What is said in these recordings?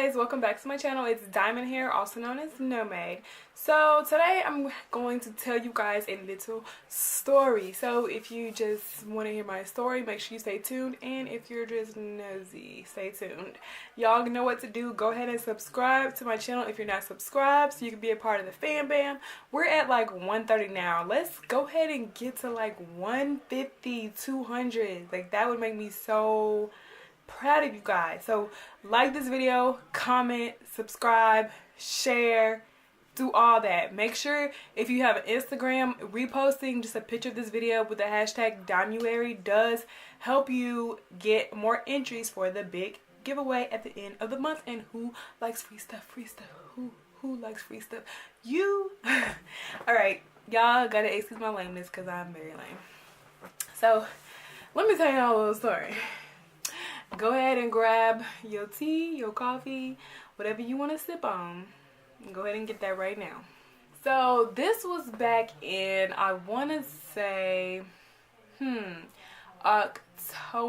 guys, welcome back to my channel. It's Diamond here, also known as Nomade. So today I'm going to tell you guys a little story. So if you just want to hear my story, make sure you stay tuned, and if you're just nosy, stay tuned. Y'all know what to do. Go ahead and subscribe to my channel if you're not subscribed so you can be a part of the fam bam. We're at like 130 now. Let's go ahead and get to like 150, 200. Like that would make me so proud of you guys. So like this video, comment, subscribe, share, do all that. Make sure if you have an Instagram, reposting just a picture of this video with the hashtag DIAMUARY does help you get more entries for the big giveaway at the end of the month. And who likes free stuff? Who likes free stuff? You. All right, y'all gotta excuse my lameness because I'm very lame. So let me tell y'all a little story. Go ahead and grab your tea, your coffee, whatever you want to sip on. Go ahead and get that right now. So this was back in, I want to say, October-ish.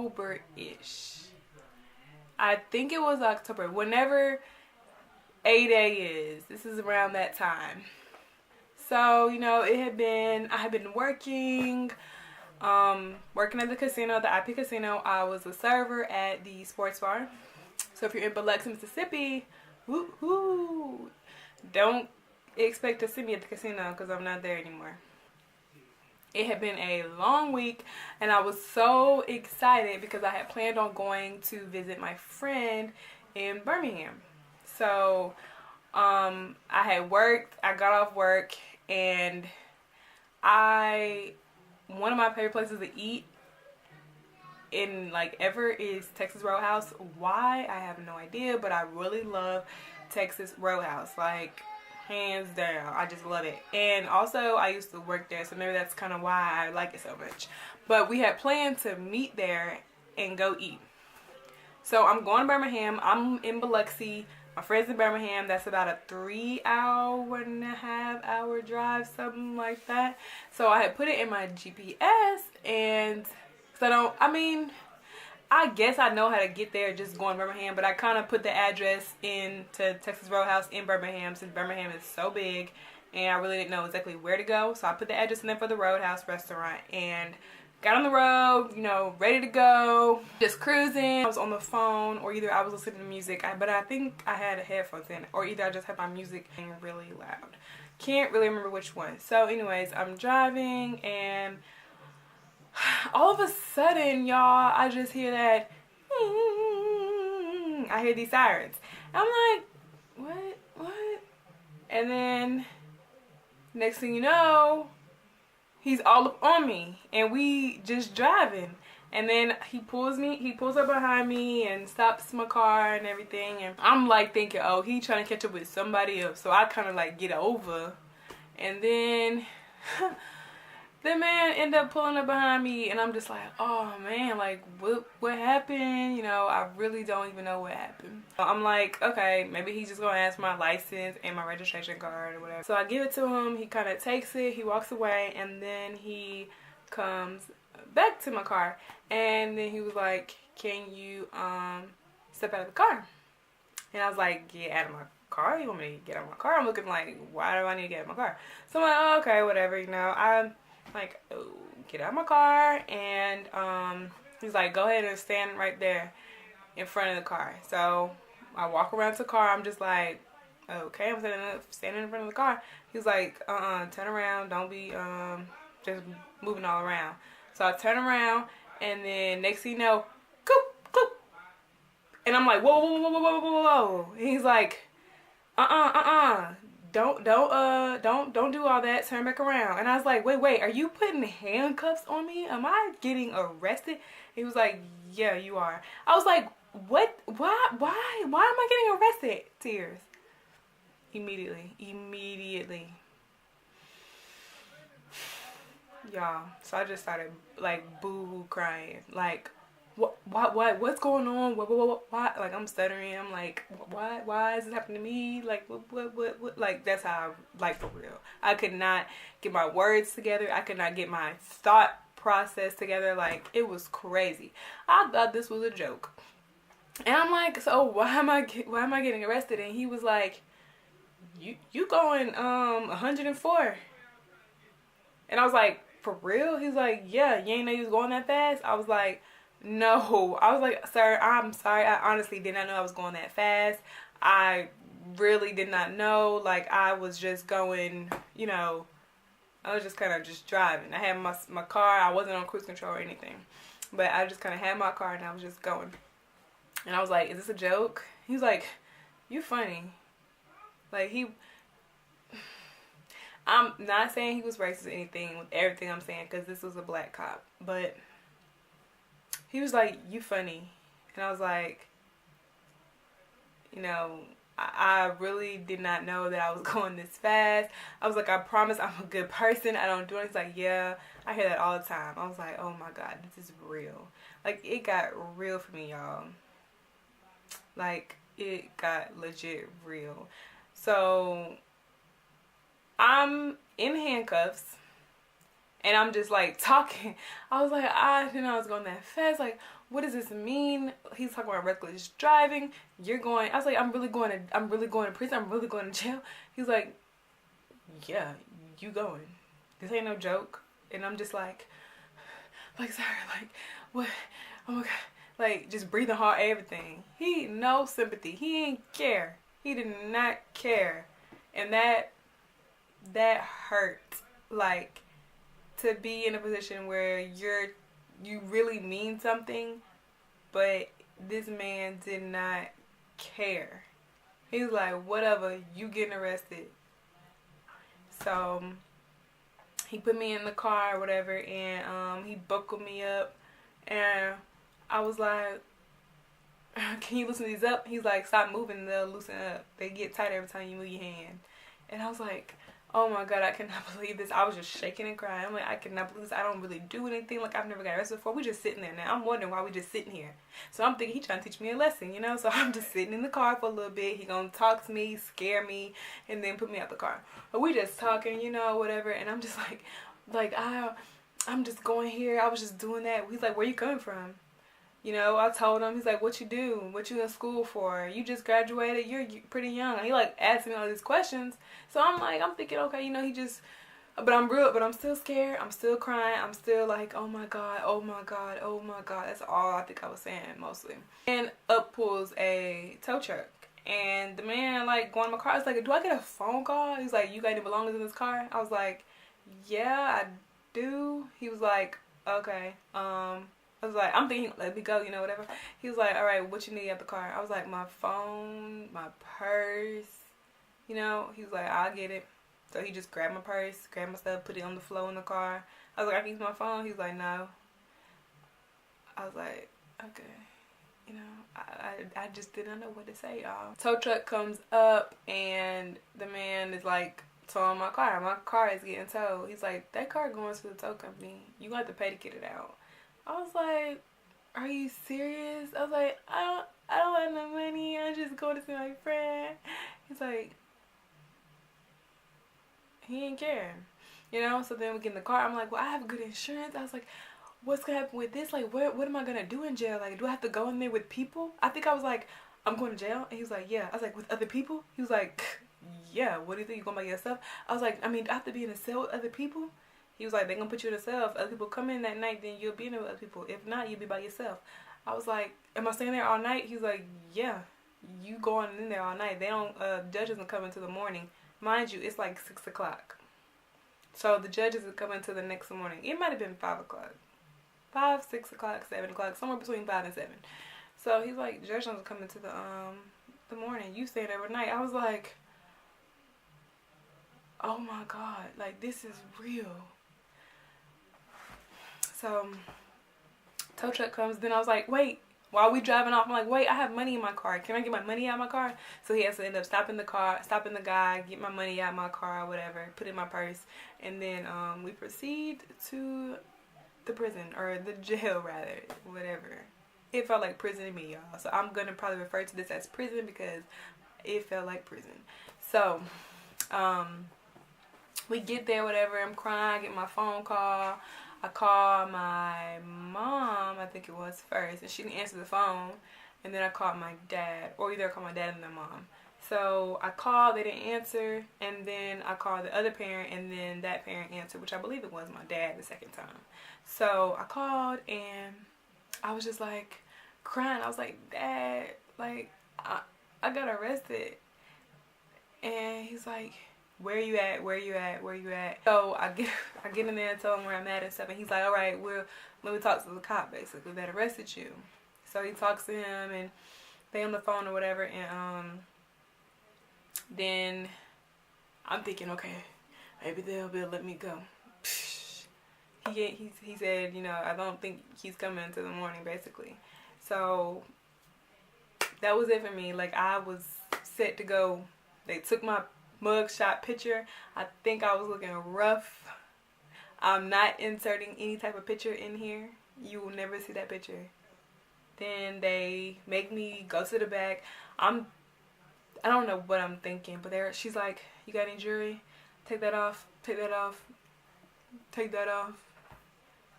I think it was October. Whenever A-Day is. This is around that time. So, you know, I had been working at the casino, the IP casino. I was a server at the sports bar. So if you're in Biloxi, Mississippi, woo-hoo, don't expect to see me at the casino because I'm not there anymore. It had been a long week and I was so excited because I had planned on going to visit my friend in Birmingham. So I had worked, I got off work, and one of my favorite places to eat in like ever is Texas Roadhouse. Why? I have no idea, but I really love Texas Roadhouse, like hands down. I just love it. And also I used to work there, so maybe that's kind of why I like it so much. But we had planned to meet there and go eat. So I'm going to Birmingham. I'm in Biloxi. My friend's in Birmingham. That's about a 3.5 hour drive, something like that. So I had put it in my GPS, and so I guess I know how to get there just going to Birmingham, but I kind of put the address into Texas Roadhouse in Birmingham since Birmingham is so big and I really didn't know exactly where to go. So I put the address in there for the Roadhouse restaurant and got on the road, you know, ready to go, just cruising. I was on the phone, or either I was listening to music, but I think I had headphones in, or either I just had my music really loud. Can't really remember which one. So anyways, I'm driving and all of a sudden, y'all, I just hear that, I hear these sirens. I'm like, what? And then next thing you know, he's all up on me and we just driving, and then he pulls up behind me and stops my car and everything, and I'm like thinking, oh, he trying to catch up with somebody else. So I kind of like get over, and then the man ended up pulling up behind me, and I'm just like, oh man, like what happened? You know, I really don't even know what happened. I'm like, okay, maybe he's just gonna ask my license and my registration card or whatever. So I give it to him. He kind of takes it, he walks away, and then he comes back to my car, and then he was like, can you step out of the car? And I was like, get out of my car? You want me to get out of my car? I'm looking like, why do I need to get out of my car? So I'm like, oh, okay, whatever, you know. I'm like, oh, get out of my car. And he's like, go ahead and stand right there in front of the car. So I walk around to the car. I'm just like, okay, I'm standing in front of the car. He's like, turn around, don't be just moving all around. So I turn around, and then next thing you know, coop, coop. And I'm like, whoa. And he's like, don't do all that, turn back around. And I was like, wait, are you putting handcuffs on me? Am I getting arrested? He was like, yeah, you are. I was like, what? Why am I getting arrested? Tears. Immediately. Y'all, so I just started like boo-hoo crying, like, what's going on? What? Like, I'm stuttering. I'm like, why is this happening to me? Like, what? Like, that's how, like, for real. I could not get my words together. I could not get my thought process together. Like, it was crazy. I thought this was a joke. And I'm like, so why am I getting arrested? And he was like, you going 104. And I was like, for real? He's like, yeah, you ain't know you was going that fast? I was like, no. I was like, sir, I'm sorry. I honestly did not know I was going that fast. I really did not know. Like, I was just going, you know, I was just kind of just driving. I had my car. I wasn't on cruise control or anything. But I just kind of had my car and I was just going. And I was like, is this a joke? He's like, you funny. Like, I'm not saying he was racist or anything with everything I'm saying, because this was a black cop. But he was like, you funny. And I was like, you know, I really did not know that I was going this fast. I was like, I promise I'm a good person. I don't do it. He's like, yeah, I hear that all the time. I was like, oh my God, this is real. Like, it got real for me, y'all. Like, it got legit real. So I'm in handcuffs and I'm just like talking. I was like, I didn't know I was going that fast. Like, what does this mean? He's talking about reckless driving. You're going. I was like, I'm really going to prison. I'm really going to jail. He's like, yeah, you going. This ain't no joke. And I'm just like, sorry, like, what? Oh my God. Like, just breathing hard, everything. He, no sympathy. He didn't care. He did not care. And that hurt. Like, to be in a position where you really mean something, but this man did not care. He was like, whatever, you getting arrested. So he put me in the car or whatever, and he buckled me up, and I was like, can you loosen these up? He's like, stop moving, they'll loosen up. They get tight every time you move your hand. And I was like, oh my God, I cannot believe this. I was just shaking and crying. I'm like, I cannot believe this. I don't really do anything. Like, I've never got arrested before. We just sitting there now. I'm wondering why we just sitting here. So I'm thinking he trying to teach me a lesson, you know? So I'm just sitting in the car for a little bit. He gonna talk to me, scare me, and then put me out the car. But we just talking, you know, whatever. And I'm just like I'm just going here. I was just doing that. He's like, where you coming from? You know, I told him. He's like, what you do? What you in school for? You just graduated. You're pretty young. And he like asked me all these questions. So I'm thinking, okay, you know, he just, but I'm still scared. I'm still crying. I'm still like, oh my God, oh my God, oh my God. That's all I think I was saying mostly. And up pulls a tow truck. And the man like going to my car. I was like, do I get a phone call? He's like, you got any belongings in this car? I was like, yeah, I do. He was like, okay, I was like, I'm thinking, let me go, you know, whatever. He was like, all right, what you need at the car? I was like, my phone, my purse, you know. He was like, I'll get it. So he just grabbed my purse, grabbed my stuff, put it on the floor in the car. I was like, I can use my phone. He was like, no. I was like, okay. You know, I just didn't know what to say, y'all. Tow truck comes up and the man is like towing my car. My car is getting towed. He's like, that car going to the tow company. You have to pay to get it out. I was like, are you serious? I was like, I don't have no money. I'm just going to see my friend. He's like, he didn't care. You know, so then we get in the car. I'm like, well, I have good insurance. I was like, what's going to happen with this? Like, what am I going to do in jail? Like, do I have to go in there with people? I think I was like, I'm going to jail. And he was like, yeah. I was like, with other people? He was like, yeah. What do you think? You going by yourself? I was like, I mean, do I have to be in a cell with other people? He was like, they're going to put you in a cell. If other people come in that night, then you'll be in there with other people. If not, you'll be by yourself. I was like, am I staying there all night? He was like, yeah, you going in there all night. They don't, judge doesn't come until the morning. Mind you, it's like 6 o'clock. So the judges are coming until the next morning. It might have been 5 o'clock. 5, 6 o'clock, 7 o'clock, somewhere between 5 and 7. So he's like, judge doesn't come into the morning. You stay there overnight. I was like, oh my God, like, this is real. So, tow truck comes. Then I was like, wait. While we driving off, I'm like, wait, I have money in my car. Can I get my money out of my car? So he has to end up stopping the guy, get my money out of my car or whatever, put it in my purse. And then we proceed to the prison, or the jail rather, whatever. It felt like prison to me, y'all. So I'm going to probably refer to this as prison because it felt like prison. So, we get there, whatever. I'm crying, I get my phone call. I called my mom, I think it was first, and she didn't answer the phone. and then I called my dad, or either I called my dad and my mom. So I called, they didn't answer, and then I called the other parent, and then that parent answered, which I believe it was my dad the second time. So I called, and I was just like crying. I was like, Dad, like I got arrested. And he's like, where you at? Where you at? Where you at? So I get in there and tell him where I'm at and stuff, and he's like, all right, well, let me talk to the cop basically that arrested you. So he talks to him, and they on the phone or whatever, and then I'm thinking, okay, maybe they'll be able to let me go. He said, you know, I don't think he's coming until the morning, basically. So that was it for me. Like, I was set to go. They took my mugshot picture. I think I was looking rough. I'm not inserting any type of picture in here. You will never see that picture. Then they make me go to the back. I don't know what I'm thinking, but she's like, you got any jewelry? Take that off. Take that off. Take that off.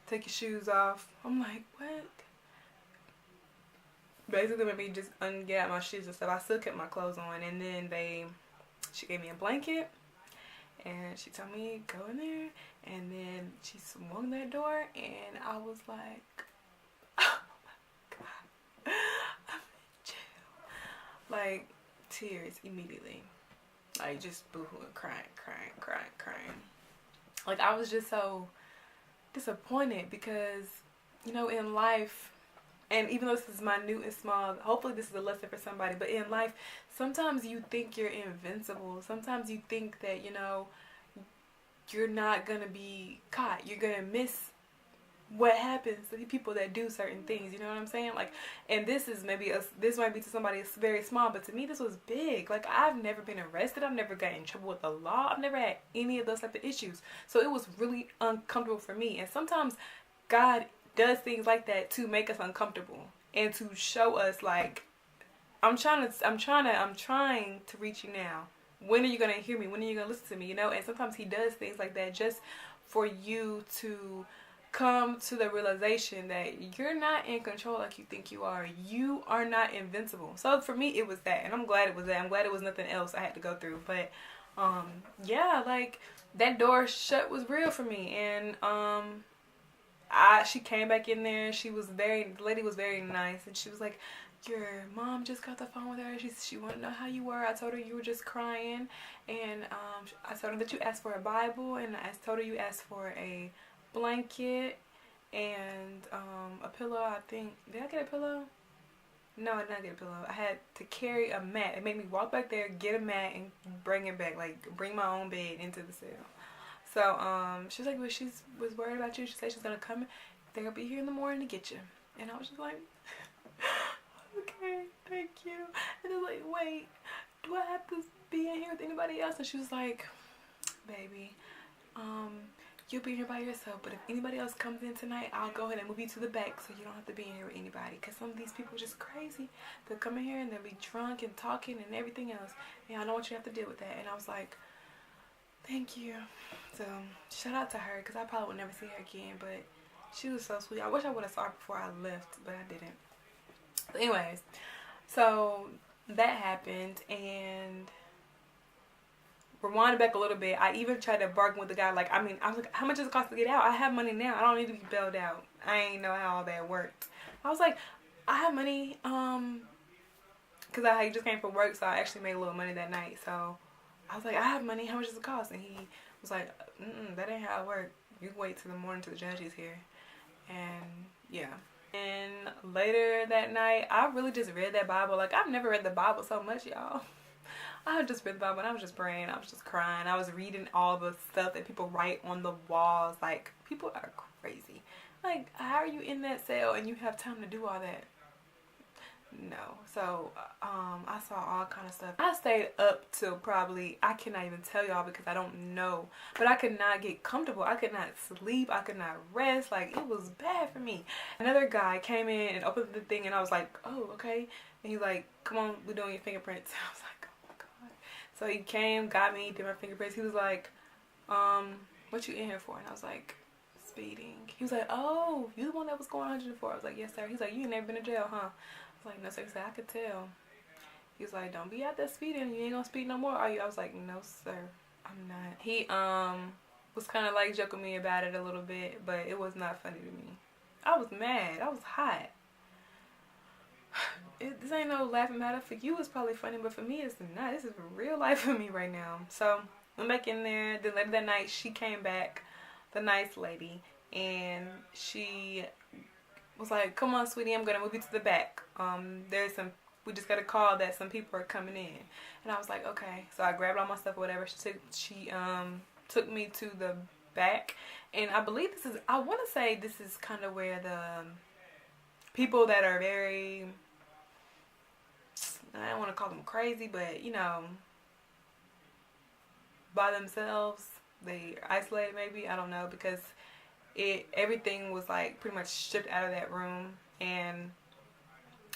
Take your shoes off. I'm like, what? Basically made me just get out my shoes and stuff. I still kept my clothes on, and then she gave me a blanket, and she told me go in there, and then she swung that door, and I was like, oh my God, I'm in jail. Like, tears immediately. Like, just boohooing, crying. Like, I was just so disappointed because, you know, in life, and even though this is minute and small, hopefully this is a lesson for somebody, but in life, sometimes you think you're invincible. Sometimes you think that, you know, you're not going to be caught. You're going to miss what happens to people that do certain things. You know what I'm saying? Like, and this might be to somebody it's very small, but to me this was big. Like, I've never been arrested. I've never gotten in trouble with the law. I've never had any of those type of issues. So it was really uncomfortable for me. And sometimes God does things like that to make us uncomfortable and to show us, like, I'm trying to reach you now. When are you going to hear me? When are you going to listen to me? You know, and sometimes he does things like that just for you to come to the realization that you're not in control like you think you are. You are not invincible. So for me, it was that, and I'm glad it was that. I'm glad it was nothing else I had to go through. But yeah, like, that door shut was real for me. And she came back in there. The lady was very nice, and she was like, your mom just got the phone with her. She wanted to know how you were. I told her you were just crying, and I told her that you asked for a Bible, and I told her you asked for a blanket and a pillow. I think, did I get a pillow? No, I did not get a pillow. I had to carry a mat. It made me walk back there, get a mat, and bring it back, like bring my own bed into the cell. So she was like, well, she was worried about you. She said she's gonna come. They'll be here in the morning to get you. And I was just like, okay, thank you. And I was like, wait, do I have to be in here with anybody else? And she was like, baby, you'll be here by yourself, but if anybody else comes in tonight, I'll go ahead and move you to the back so you don't have to be in here with anybody. Because some of these people are just crazy. They'll come in here and they'll be drunk and talking and everything else. And I don't want you to have to deal with that. And I was like, thank you. So shout out to her, because I probably would never see her again, but she was so sweet. I wish I would have saw her before I left, but I didn't. But anyways, so that happened, and rewinding back a little bit, I even tried to bargain with the guy. Like, I was like, how much does it cost to get out? I have money now. I don't need to be bailed out. I ain't know how all that worked. I was like, I have money, because I just came from work, so I actually made a little money that night. So I was like, I have money. How much does it cost? And he was like, that ain't how it works. You can wait till the morning till the judge is here. And yeah. And later that night, I really just read that Bible. Like, I've never read the Bible so much, y'all. I just read the Bible and I was just praying. I was just crying. I was reading all the stuff that people write on the walls. Like, people are crazy. Like, how are you in that cell and you have time to do all that? No. So, I saw all kind of stuff. I stayed up till probably, I cannot even tell y'all because I don't know. But I could not get comfortable. I could not sleep. I could not rest. Like, it was bad for me. Another guy came in and opened the thing and I was like, oh, okay. And he's like, come on, we're doing your fingerprints. I was like, oh my God. So he came, got me, did my fingerprints. He was like, what you in here for? And I was like, speeding. He was like, oh, you the one that was going 104? I was like, yes, sir. He's like, you ain't never been in jail, huh? was like, no, sir. He said, I could tell. He was like, don't be out there speeding. You ain't gonna speed no more, are you? I was like, no, sir. I'm not. He was kind of like joking me about it a little bit, but it was not funny to me. I was mad. I was hot. This ain't no laughing matter. For you, it's probably funny, but for me, it's not. This is real life for me right now. So I'm back in there. Then later that night, she came back, the nice lady, and she was like, "Come on, sweetie, I'm gonna move you to the back. We just got a call that some people are coming in." And I was like, "Okay." So I grabbed all my stuff or whatever. She took me to the back, and I believe I want to say this is kind of where the people that are very, I don't want to call them crazy, but you know, by themselves, they isolated maybe, I don't know, because everything was like pretty much stripped out of that room, and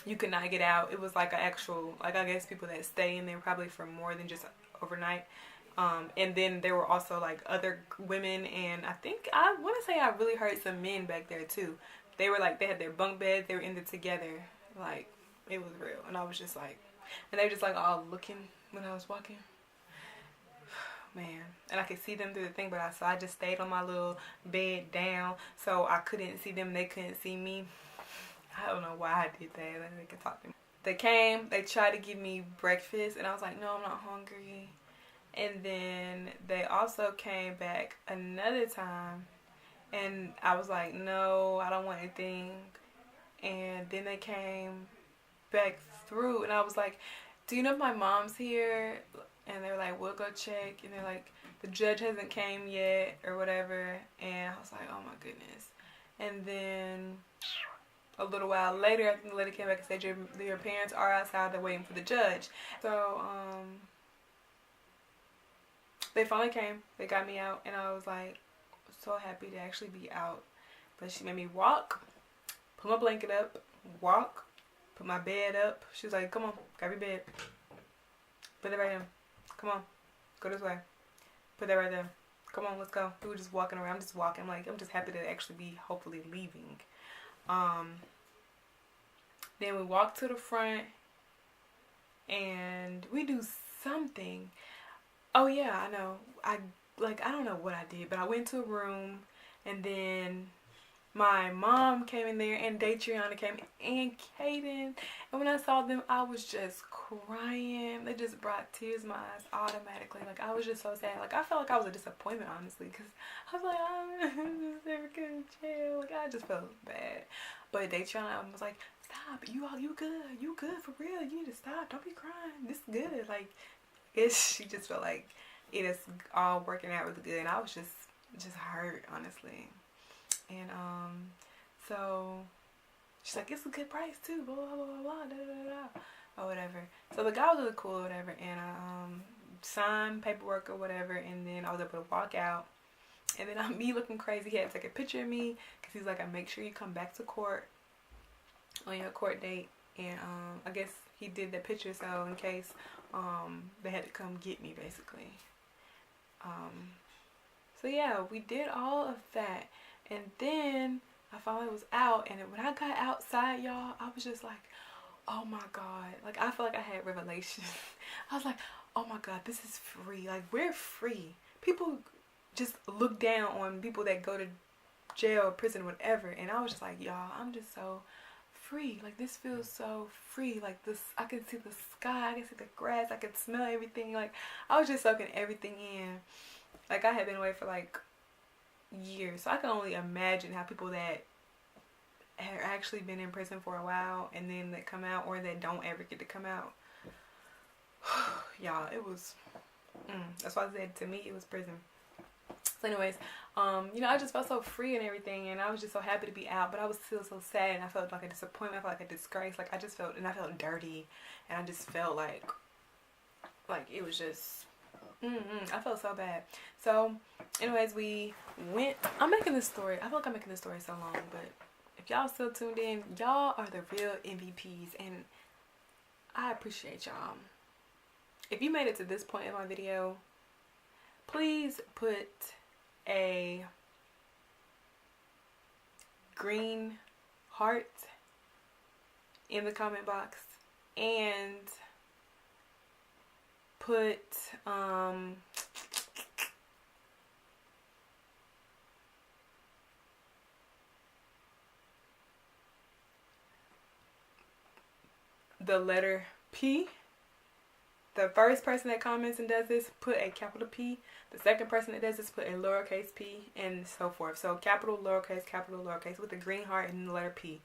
you could not get out. It was like an actual, like, I guess people that stay in there probably for more than just overnight. And then there were also like other women, and I want to say I really heard some men back there too. They were like, they had their bunk beds, they were in there together, like, it was real. And I was just like, and they were just like all looking when I was walking. Man, and I could see them through the thing, but I just stayed on my little bed down, so I couldn't see them, they couldn't see me. I don't know why I did that. They could talk to me. They came, they tried to give me breakfast, and I was like, no, I'm not hungry. And then they also came back another time, and I was like, no, I don't want anything. And then they came back through, and I was like, do you know if my mom's here? And they're like, we'll go check. And they're like, the judge hasn't came yet or whatever. And I was like, oh my goodness. And then a little while later, I think the lady came back and said, your parents are outside, they're waiting for the judge. So they finally came, they got me out, and I was like so happy to actually be out. But she made me walk, put my blanket up, walk, put my bed up. She was like, come on, grab your bed, put it right here, come on, go this way, put that right there, come on, let's go. We were just walking around. I'm just walking. I'm just happy to actually be hopefully leaving. Then we walk to the front and we do something. Oh yeah, I know. I don't know what I did, but I went to a room, and then my mom came in there, and Datriana came, and Kaden. And when I saw them, I was just crying. They just brought tears to my eyes automatically. Like, I was just so sad. Like, I felt like I was a disappointment, honestly, because I was like, I'm just never gonna chill. Like, I just felt bad. But Datriana was like, stop. You good for real. You need to stop. Don't be crying. This is good. Like, she just felt like it is all working out really good, and I was just hurt, honestly. And so she's like, it's a good price too, blah blah blah blah, da da da da, or whatever. So the guy was really cool or whatever, and I signed paperwork or whatever, and then I was able to walk out. And then me looking crazy, he had to take a picture of me because he's like, I make sure you come back to court on your court date. And I guess he did that picture so in case they had to come get me, basically. So yeah, we did all of that, and then I finally was out. And when I got outside, y'all, I was just like, oh my god, like, I feel like I had revelation. I was like, oh my god, this is free. Like, we're free. People just look down on people that go to jail or prison or whatever, and I was just like, y'all, I'm just so free. Like, this feels so free. Like, this, I can see the sky, I can see the grass, I can smell everything. Like, I was just soaking everything in. Like, I had been away for like years, so I can only imagine how people that have actually been in prison for a while and then that come out, or that don't ever get to come out. Y'all, it was that's why I said, to me, it was prison. So anyways, you know, I just felt so free and everything, and I was just so happy to be out, but I was still so sad, and I felt like a disappointment, I felt like a disgrace. Like, I just felt, and I felt dirty, and I just felt like it was just I felt so bad. So anyways, we went, I'm making this story, I feel like I'm making this story so long, but if y'all still tuned in, y'all are the real MVPs, and I appreciate y'all. If you made it to this point in my video, please put a green heart in the comment box and put the letter P. The first person that comments and does this, put a capital P. The second person that does this, put a lowercase p, and so forth. So capital, lowercase, with a green heart and the letter P.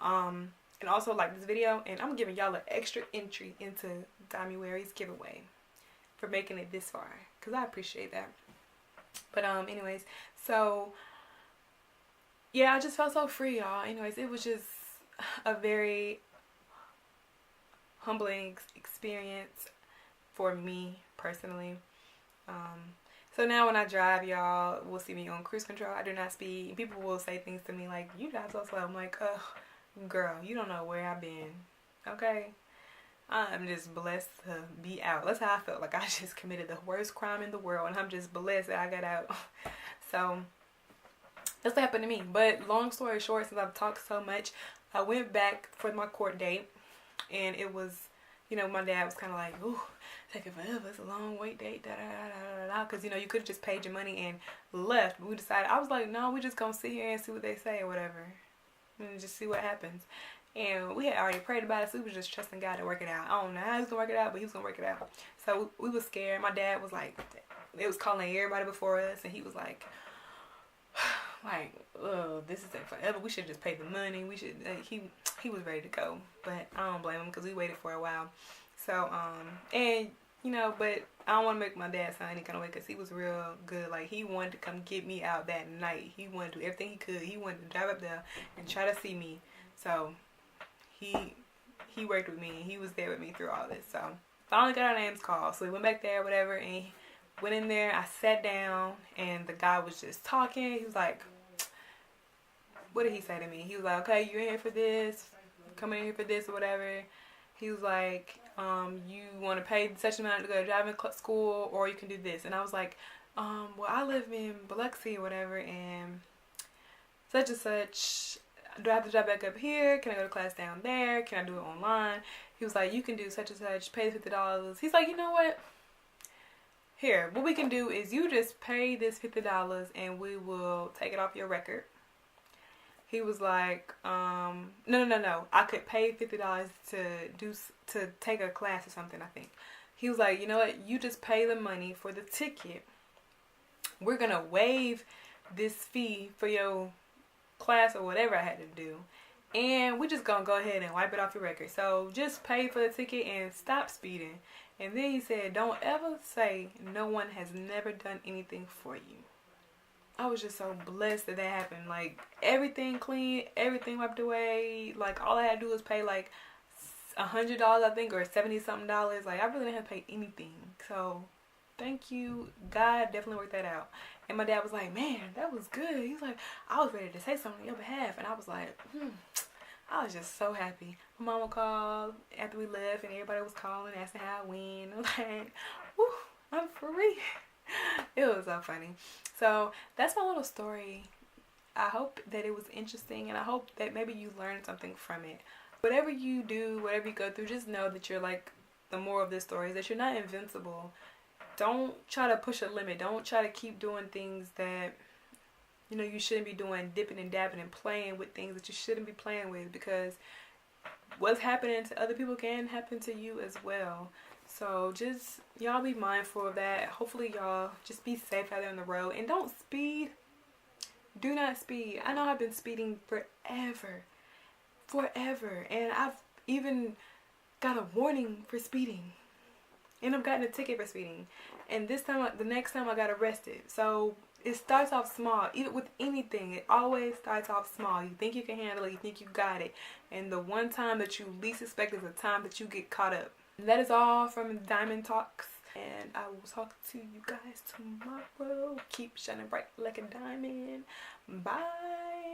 And also like this video, and I'm giving y'all an extra entry into DIAMUARY's giveaway for making it this far, because I appreciate that. But anyways, so yeah, I just felt so free, y'all. Anyways, it was just a very humbling experience for me personally. So now when I drive, y'all will see me on cruise control. I do not speed. People will say things to me like, you drive so slow. I'm like, oh girl, you don't know where I've been. Okay, I'm just blessed to be out. That's how I felt. Like I just committed the worst crime in the world, and I'm just blessed that I got out. So that's what happened to me. But long story short, since I've talked so much, I went back for my court date, and it was, you know, my dad was kind of like, ooh, taking forever, it's a long wait date, because, you know, you could have just paid your money and left. But we decided, I was like, no, we just gonna sit here and see what they say or whatever, and just see what happens. And we had already prayed about it, so we was just trusting God to work it out. I don't know how he's gonna work it out, but he was gonna work it out. So we was scared. My dad was like, it was calling everybody before us, and he was like, this is like forever. We should just pay the money. We should. He was ready to go, but I don't blame him because we waited for a while. So and you know, but I don't want to make my dad sound any kind of way because he was real good. Like he wanted to come get me out that night. He wanted to do everything he could. He wanted to drive up there and try to see me. So he worked with me and he was there with me through all this. So finally got our names called. So we went back there, whatever, and went in there. I sat down and the guy was just talking. He was like, what did he say to me? He was like, okay, you're in here for this, come in here for this or whatever. He was like, you want to pay such amount to go to driving school, or you can do this. And I was like, well, I live in Biloxi or whatever, and such and such. Do I have to drive back up here? Can I go to class down there? Can I do it online? He was like, you can do such and such, pay $50. He's like, you know what? Here, what we can do is you just pay this $50 and we will take it off your record. He was like, no. I could pay $50 to take a class or something, I think. He was like, you know what? You just pay the money for the ticket. We're going to waive this fee for your class or whatever I had to do. And we're just going to go ahead and wipe it off your record. So just pay for the ticket and stop speeding. And then he said, don't ever say no one has never done anything for you. I was just so blessed that happened. Like, everything clean, everything wiped away. Like, all I had to do was pay, like, $100, I think, or $70-something. Like, I really didn't have to pay anything. So, thank you. God definitely worked that out. And my dad was like, man, that was good. He was like, I was ready to say something on your behalf. And I was like, I was just so happy. My mama called after we left, and everybody was calling, asking how I went. I was like, woo, I'm free. It was so funny. So that's my little story. I hope that it was interesting, and I hope that maybe you learned something from it. Whatever you do, whatever you go through, just know that you're like, the moral of this story is that you're not invincible. Don't try to push a limit. Don't try to keep doing things that, you know, you shouldn't be doing, dipping and dabbing and playing with things that you shouldn't be playing with, because what's happening to other people can happen to you as well. So just, y'all be mindful of that. Hopefully y'all just be safe out there on the road, and don't speed. Do not speed. I know I've been speeding forever, and I've even got a warning for speeding, and I've gotten a ticket for speeding, and this time, the next time I got arrested. So it starts off small. Even with anything, it always starts off small. You think you can handle it, you think you got it, and the one time that you least expect is the time that you get caught up. And that is all from Diamond Talks, and I will talk to you guys tomorrow. Keep shining bright like a diamond. Bye.